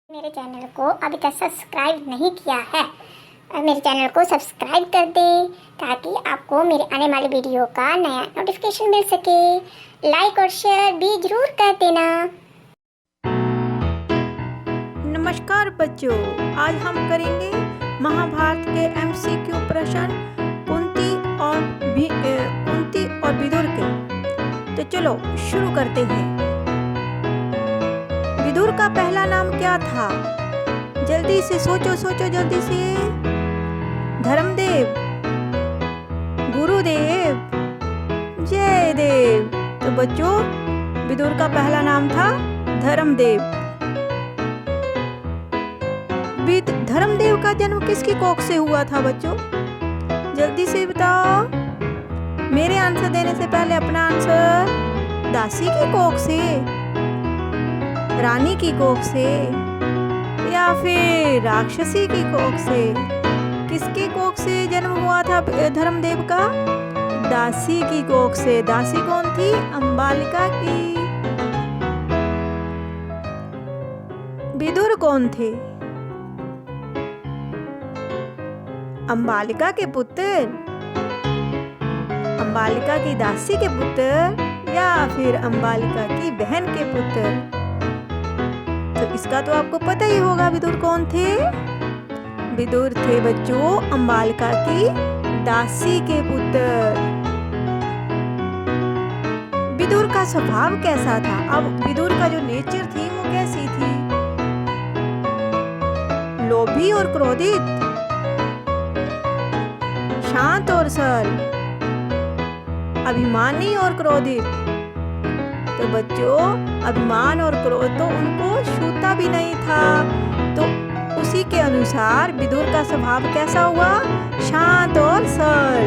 मेरे चैनल को अभी तक सब्सक्राइब नहीं किया है, मेरे चैनल को सब्सक्राइब कर दें ताकि आपको मेरे आने वाली वीडियो का नया नोटिफिकेशन मिल सके। लाइक और शेयर भी जरूर कर देना। नमस्कार बच्चों, आज हम करेंगे महाभारत के MCQ प्रश्न कुंती और विदुर के। तो चलो शुरू करते हैं। विदुर का पहला नाम क्या था? जल्दी से सोचो जल्दी से। धर्मदेव, गुरुदेव, जयदेव। तो बच्चों, विदुर का पहला नाम था धर्मदेव। धर्मदेव का जन्म किसकी कोख से हुआ था बच्चों? जल्दी से बताओ। मेरे आंसर देने से पहले अपना आंसर। दासी की कोख से, रानी की कोख से, या फिर राक्षसी की कोख से? किसकी कोख से जन्म हुआ था धर्मदेव का? दासी की कोख से। दासी कौन थी? अंबालिका की। विदुर कौन थे? अंबालिका के पुत्र, अंबालिका की दासी के पुत्र, या फिर अंबालिका की बहन के पुत्र? तो इसका तो आपको पता ही होगा विदुर कौन थे। विदुर थे बच्चों अंबालिका की दासी के पुत्र। विदुर का स्वभाव कैसा था? अब विदुर का जो नेचर थी वो कैसी थी? लोभी और क्रोधित, शांत और सरल, अभिमानी और क्रोधित? तो बच्चों, अभिमान और क्रोध तो उनको छूता भी नहीं था। तो उसी के अनुसार विदुर का स्वभाव कैसा हुआ? शांत और सरल।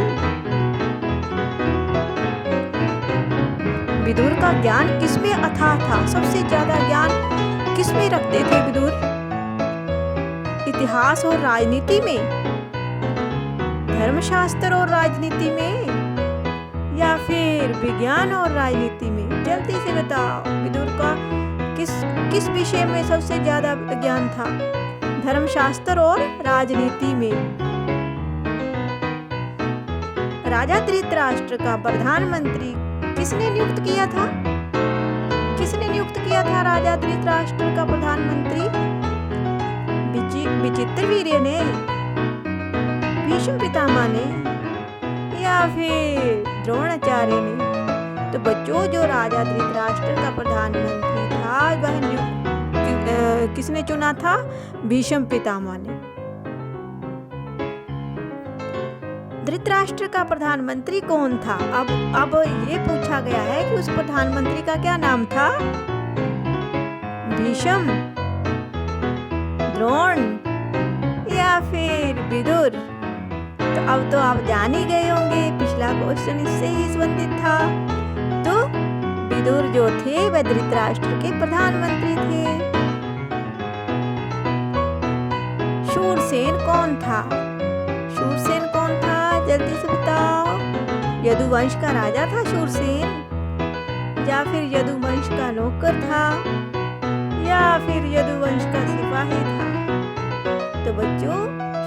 विदुर का ज्ञान किसमें अथाह था? सबसे ज्यादा ज्ञान किसमें रखते थे विदुर? इतिहास और राजनीति में, धर्मशास्त्र और राजनीति में, या फिर विज्ञान और राजनीति में? जल्दी से बताओ। विदुर का किस विषय में सबसे ज्यादा ज्ञान था? धर्मशास्त्र और राजनीति में। राजा धृतराष्ट्र का प्रधानमंत्री किसने नियुक्त किया था? किसने नियुक्त किया था राजा धृतराष्ट्र का प्रधानमंत्री? विचित्रवीर्य ने, भीष्म पितामह ने, या फिर द्रोणाचार्य ने? तो बच्चों, जो राजा धृतराष्ट्र का प्रधानमंत्री था वह किसने चुना था? भीष्म पितामह ने। धृतराष्ट्र का प्रधानमंत्री कौन था? अब ये पूछा गया है कि उस प्रधानमंत्री का क्या नाम था? भीष्म, द्रोण, या फिर विदुर? तो आप जान ही गए होंगे, पिछला क्वेश्चन इससे ही संबंधित था। तो विदुर जो थे वह धृतराष्ट्र के प्रधानमंत्री थे। शूरसेन कौन था? शूरसेन कौन था? जल्दी से बताओ। यदुवंश का राजा था शूरसेन, या फिर यदुवंश का नौकर था, या फिर यदुवंश का सिपाही था? तो बच्चों,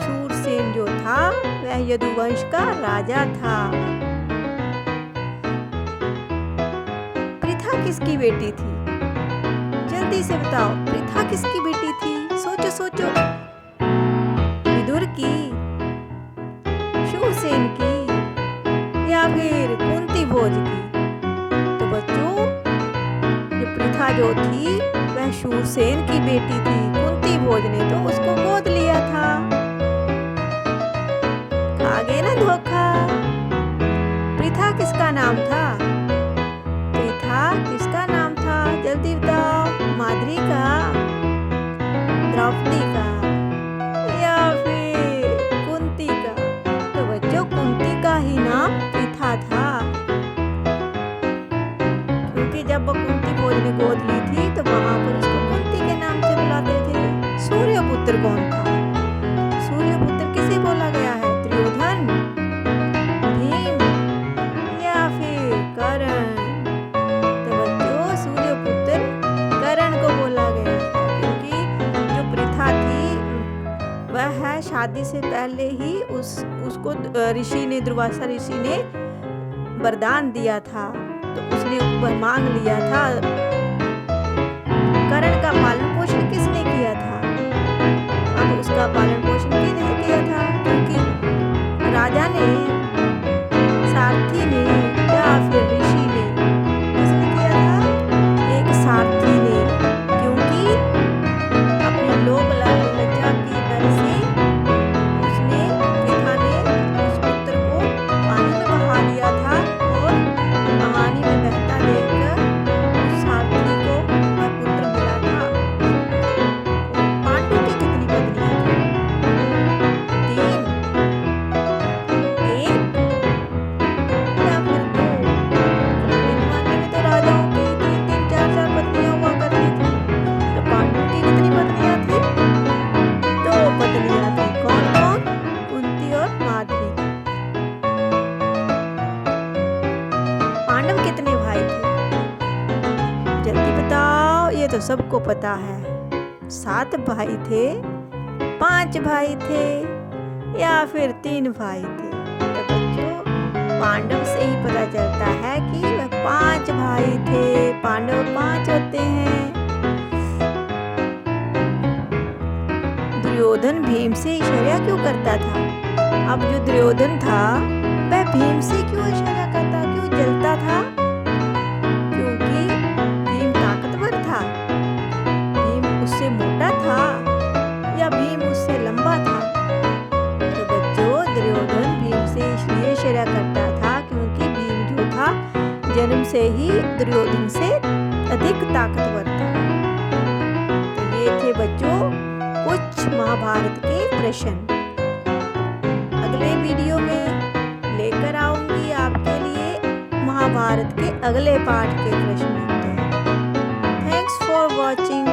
शूरसेन जो था वह यदुवंश का राजा था। पृथा किसकी बेटी थी? जल्दी से बताओ। पृथा किसकी बेटी थी? सोचो। विदुर की, शूरसेन की, या फिर कुंती भोज की? तो बच्चों, ये पृथा जो थी वह शूरसेन की बेटी थी। कुंती भोज ने तो उसको गोद लिया था। आगे ना धोखा। पृथा किसका नाम था? पृथा किसका नाम था? जल्दी बताओ। माद्री का, द्रौपदी का, या फिर कुंती का? तो बच्चों, कुंती का ही नाम पृथा था, क्योंकि जब कुंती भोज ने गोद ली थी तो वहां पर उसको कुंती के नाम से बुलाते थे। सूर्यपुत्र कौन था? सूर्यपुत्र किसे बोला गया है? दुर्योधन, भीम, या फिर कर्ण? शादी से पहले ही उसको ऋषि ने, दुर्वासा ऋषि ने वरदान दिया था, तो उसने ऊपर मांग लिया था। कर्ण का पालन पोषण किसने किया था? अब उसका पालन पोषण किसने किया था? क्योंकि राजा ने, सारथी ने या फिर ऋषि ने, किसने किया था? एक सारथी ने, क्योंकि अपनी लोभ लज्जा की डर से उसने, पिता ने उस पुत्र को पानी में बहा दिया था और पानी में बहता देखकर उस सारथी को वह पुत्र मिला था। पांडु की कितनी पत्नियां थी? 3, 1 या फिर 2? पुराने जमाने में तो राजाओं की 3-3, 4-4 पत्नियां हुआ करती थी। तो पांडु की कितनी पत्नियां थी? 2 पत्नियां थी। कौन कौन? कुंती और माद्री। पांडव कितने भाई थे? जल्दी बताओ, ये तो सबको पता है। 7 भाई थे, 5 भाई थे या फिर 3 भाई थे? तो बच्चों, पांडव से ही पता चलता है कि वह 5 भाई थे। पांडव 5 होते हैं। दुर्योधन भीम से इशारा क्यों करता था? अब जो दुर्योधन था वह भीम से क्यों इशारा करता, क्यों जलता था? क्योंकि भीम ताकतवर था, भीम उससे मोटा था या भीम उससे लंबा था? तो बच्चों, दुर्योधन भीम से इसलिए इशारा करता था क्योंकि भीम जो था जन्म से ही दुर्योधन से अधिक ताकतवर था। तो ये थे बच्चों कुछ महाभारत के प्रश्न। अगले वीडियो में लेकर आऊंगी आपके लिए महाभारत के अगले पार्ट के प्रश्न। Thanks for watching.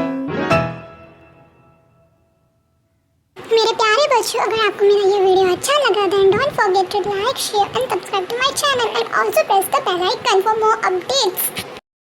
मेरे प्यारे बच्चों, अगर आपको मेरा ये वीडियो अच्छा लगा then don't forget to like, share and subscribe to my channel and also press the bell icon for more updates.